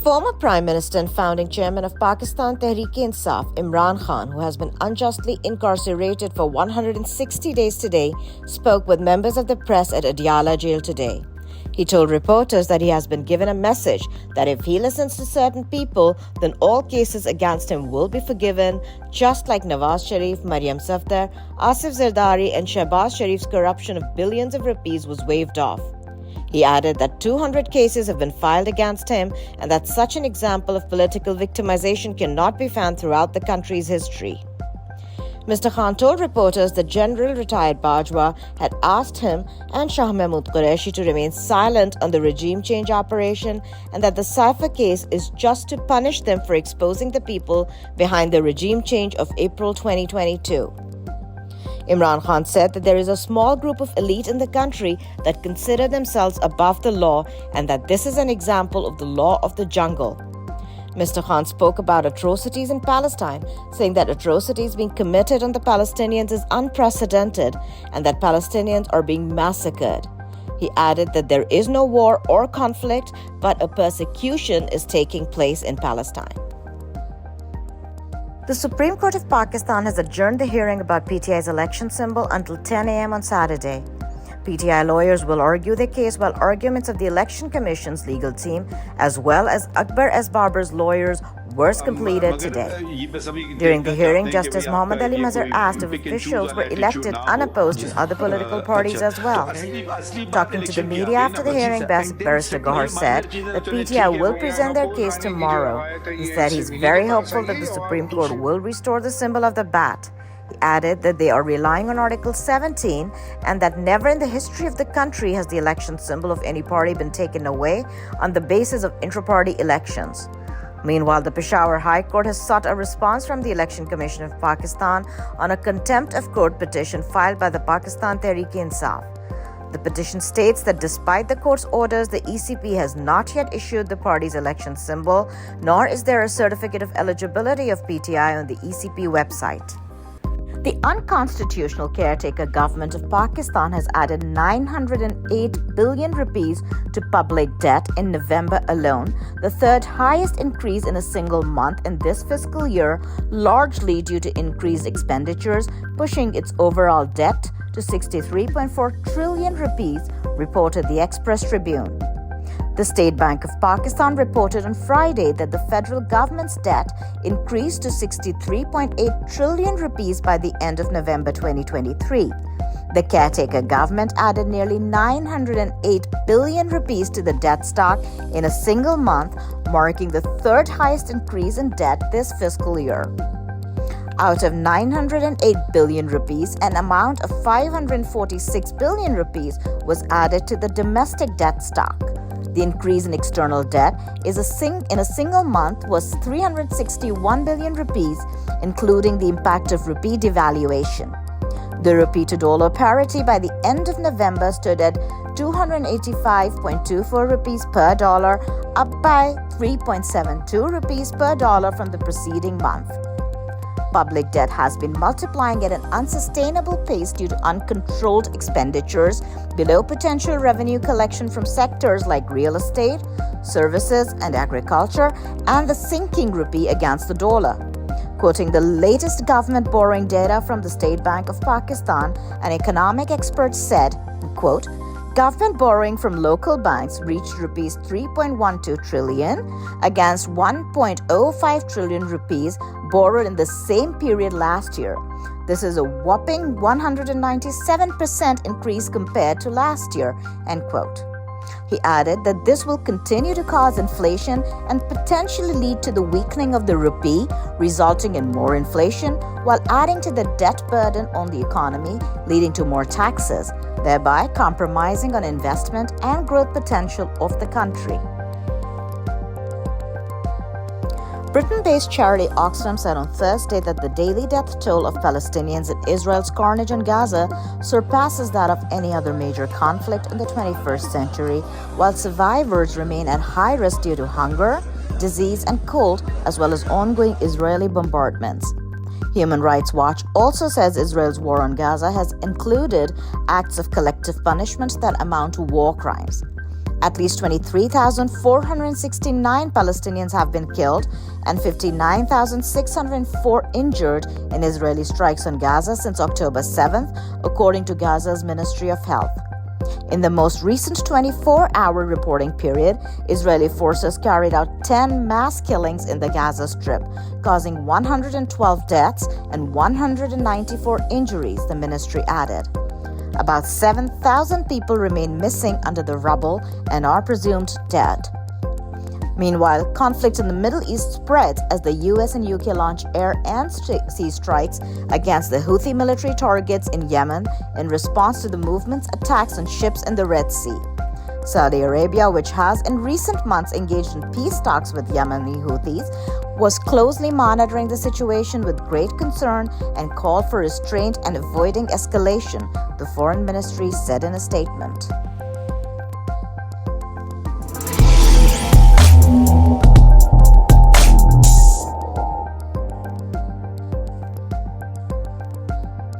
Former Prime Minister and founding chairman of Pakistan Tehreek-e-Insaf, Imran Khan, who has been unjustly incarcerated for 160 days today, spoke with members of the press at Adiala jail today. He told reporters that he has been given a message that if he listens to certain people, then all cases against him will be forgiven, just like Nawaz Sharif, Maryam Safdar, Asif Zardari and Shehbaz Sharif's corruption of billions of rupees was waived off. He added that 200 cases have been filed against him and that such an example of political victimization cannot be found throughout the country's history. Mr. Khan told reporters that General retired Bajwa had asked him and Shah Mahmood Qureshi to remain silent on the regime change operation and that the Saifa case is just to punish them for exposing the people behind the regime change of April 2022. Imran Khan said that there is a small group of elite in the country that consider themselves above the law and that this is an example of the law of the jungle. Mr. Khan spoke about atrocities in Palestine, saying that atrocities being committed on the Palestinians is unprecedented and that Palestinians are being massacred. He added that there is no war or conflict, but a persecution is taking place in Palestine. The Supreme Court of Pakistan has adjourned the hearing about PTI's election symbol until 10 a.m. on Saturday. PTI lawyers will argue their case while arguments of the Election Commission's legal team, as well as Akbar S. Babar's lawyers, were completed today. During the hearing, Justice Muhammad Ali Mazhar asked if officials were elected unopposed in other political parties as well. Talking to the media after the hearing, Barrister Gohar said that PTI will present their case tomorrow. He said he's very hopeful that the Supreme Court will restore the symbol of the bat. He added that they are relying on Article 17 and that never in the history of the country has the election symbol of any party been taken away on the basis of intra-party elections. Meanwhile, the Peshawar High Court has sought a response from the Election Commission of Pakistan on a contempt of court petition filed by the Pakistan Tehreek-e-Insaf. The petition states that despite the court's orders, the ECP has not yet issued the party's election symbol, nor is there a certificate of eligibility of PTI on the ECP website. The unconstitutional caretaker government of Pakistan has added 908 billion rupees to public debt in November alone, the third highest increase in a single month in this fiscal year, largely due to increased expenditures, pushing its overall debt to 63.4 trillion rupees, reported the Express Tribune. The State Bank of Pakistan reported on Friday that the federal government's debt increased to 63.8 trillion rupees by the end of November 2023. The caretaker government added nearly 908 billion rupees to the debt stock in a single month, marking the third highest increase in debt this fiscal year. Out of 908 billion rupees, an amount of 546 billion rupees was added to the domestic debt stock. The increase in external debt in a single month was 361 billion rupees, including the impact of rupee devaluation. The rupee to dollar parity by the end of November stood at 285.24 rupees per dollar, up by 3.72 rupees per dollar from the preceding month. Public debt has been multiplying at an unsustainable pace due to uncontrolled expenditures, below potential revenue collection from sectors like real estate, services, and agriculture, and the sinking rupee against the dollar. Quoting the latest government borrowing data from the State Bank of Pakistan, an economic expert said, quote, government borrowing from local banks reached rupees 3.12 trillion against 1.05 trillion rupees borrowed in the same period last year. This is a whopping 197% increase compared to last year, end quote. He added that this will continue to cause inflation and potentially lead to the weakening of the rupee, resulting in more inflation, while adding to the debt burden on the economy, leading to more taxes, thereby compromising on investment and growth potential of the country. Britain-based charity Oxfam said on Thursday that the daily death toll of Palestinians in Israel's Carnage in Gaza surpasses that of any other major conflict in the 21st century, while survivors remain at high risk due to hunger, disease, and cold, as well as ongoing Israeli bombardments. Human Rights Watch also says Israel's war on Gaza has included acts of collective punishment that amount to war crimes. At least 23,469 Palestinians have been killed and 59,604 injured in Israeli strikes on Gaza since October 7th, according to Gaza's Ministry of Health. In the most recent 24-hour reporting period, Israeli forces carried out 10 mass killings in the Gaza Strip, causing 112 deaths and 194 injuries, the ministry added. About 7,000 people remain missing under the rubble and are presumed dead. Meanwhile, conflict in the Middle East spreads as the US and UK launch air and sea strikes against the Houthi military targets in Yemen in response to the movement's attacks on ships in the Red Sea. Saudi Arabia, which has in recent months engaged in peace talks with Yemeni Houthis, was closely monitoring the situation with great concern and called for restraint and avoiding escalation, the foreign ministry said in a statement.